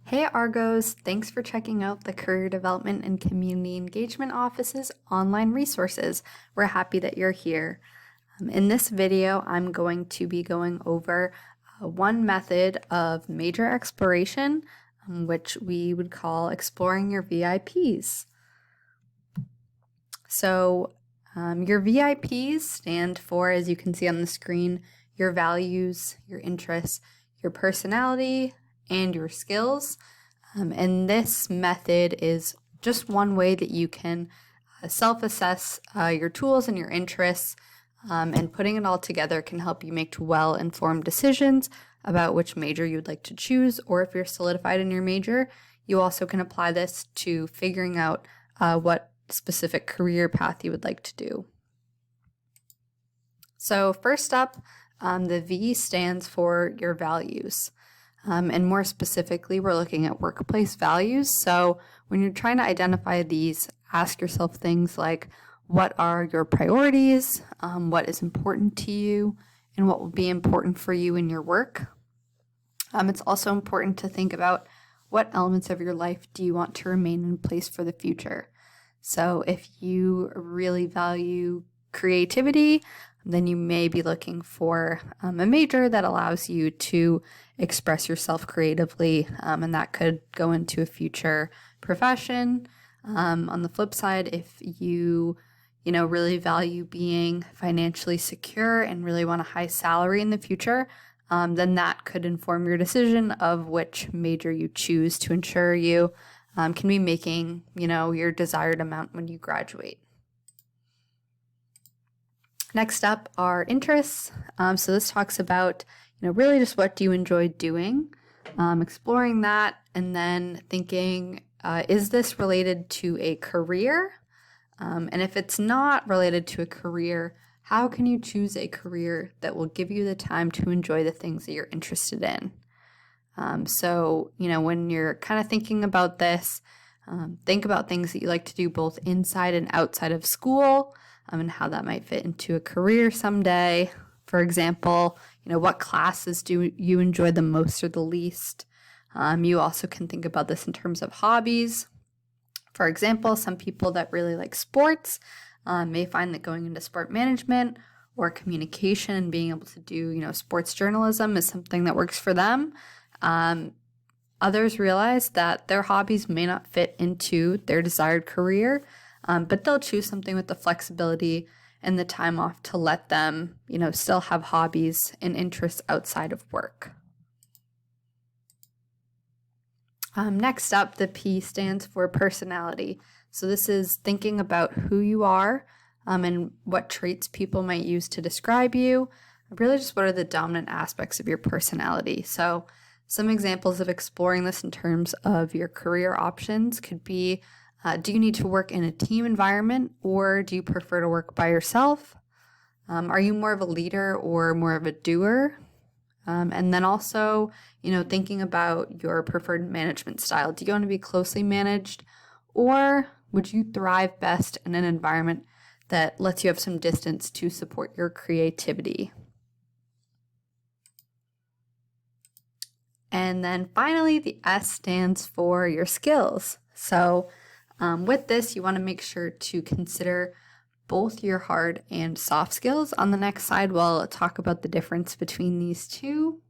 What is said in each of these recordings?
Hey Argos, thanks for checking out the Career Development and Community Engagement Office's online resources. We're happy that you're here. In this video, I'm going to be going over one method of major exploration, which we would call exploring your VIPs. So your VIPs stand for, as you can see on the screen, your values, your interests, your personality, and your skills. And this method is just one way that you can self-assess your tools and your interests, and putting it all together can help you make well-informed decisions about which major you'd like to choose, or if you're solidified in your major, you also can apply this to figuring out what specific career path you would like to do. So first up, the V stands for your values. And more specifically, we're looking at workplace values. So when you're trying to identify these, ask yourself things like, what are your priorities? What is important to you? And what will be important for you in your work? It's also important to think about what elements of your life do you want to remain in place for the future. So if you really value creativity, then you may be looking for a major that allows you to express yourself creatively, and that could go into a future profession. On the flip side, if you really value being financially secure and really want a high salary in the future, then that could inform your decision of which major you choose to ensure you can be making, your desired amount when you graduate. Next up are interests. So this talks about, really just what do you enjoy doing, exploring that, and then thinking, is this related to a career? And if it's not related to a career, how can you choose a career that will give you the time to enjoy the things that you're interested in? So, when you're kind of thinking about this, think about things that you like to do both inside and outside of school, and how that might fit into a career someday. For example, what classes do you enjoy the most or the least? You also can think about this in terms of hobbies. For example, some people that really like sports may find that going into sport management or communication and being able to do, sports journalism is something that works for them. Others realize that their hobbies may not fit into their desired career, but they'll choose something with the flexibility and the time off to let them, still have hobbies and interests outside of work. Next up, the P stands for personality. So this is thinking about who you are, and what traits people might use to describe you. Really just what are the dominant aspects of your personality. So some examples of exploring this in terms of your career options could be, do you need to work in a team environment, or do you prefer to work by yourself? Are you more of a leader or more of a doer? And then also, thinking about your preferred management style. Do you want to be closely managed, or would you thrive best in an environment that lets you have some distance to support your creativity? And then finally, the S stands for your skills. So with this, you want to make sure to consider both your hard and soft skills. On the next slide, we'll talk about the difference between these two.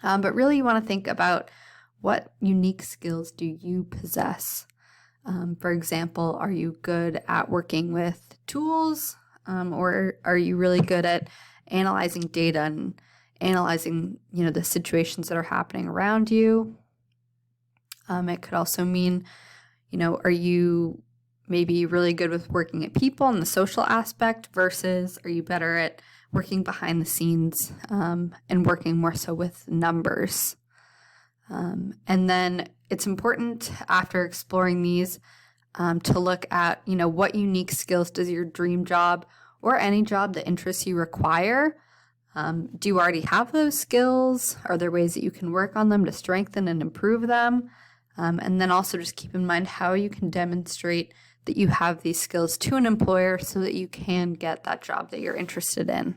But really, you want to think about what unique skills do you possess. For example, are you good at working with tools, or are you really good at analyzing data and analyzing, the situations that are happening around you? It could also mean, are you maybe really good with working at people and the social aspect, versus are you better at working behind the scenes and working more so with numbers? And then it's important after exploring these to look at, what unique skills does your dream job or any job that interests you require? Do you already have those skills? Are there ways that you can work on them to strengthen and improve them? And then also just keep in mind how you can demonstrate that you have these skills to an employer so that you can get that job that you're interested in.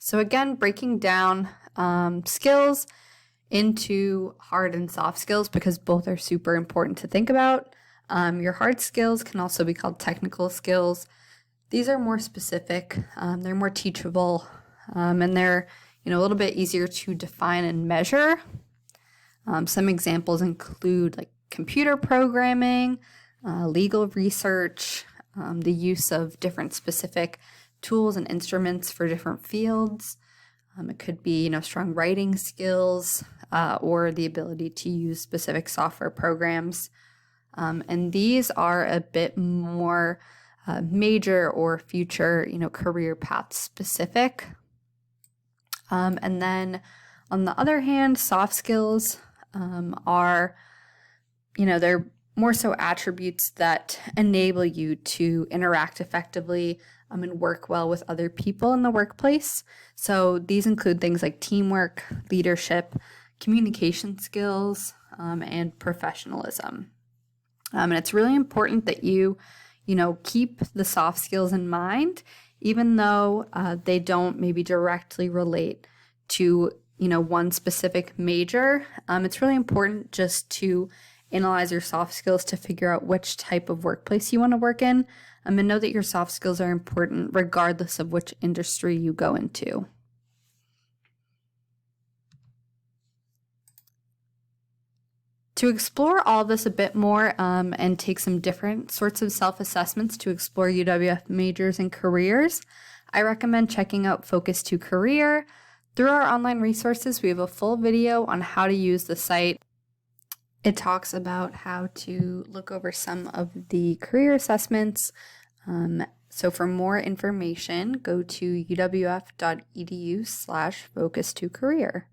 So again, breaking down skills into hard and soft skills because both are super important to think about. Your hard skills can also be called technical skills. These are more specific, they're more teachable, and they're a little bit easier to define and measure. Some examples include like computer programming, legal research, the use of different specific tools and instruments for different fields. It could be, strong writing skills or the ability to use specific software programs. And these are a bit more major or future, career path specific. And then on the other hand, soft skills are, they're more so attributes that enable you to interact effectively and work well with other people in the workplace. So these include things like teamwork, leadership, communication skills, and professionalism. And it's really important that you keep the soft skills in mind, even though they don't maybe directly relate to, one specific major. It's really important just to analyze your soft skills to figure out which type of workplace you want to work in, and know that your soft skills are important regardless of which industry you go into. To explore all this a bit more and take some different sorts of self-assessments to explore UWF majors and careers, I recommend checking out Focus to Career. Through our online resources, we have a full video on how to use the site. It talks about how to look over some of the career assessments. So for more information, go to uwf.edu/focus to career.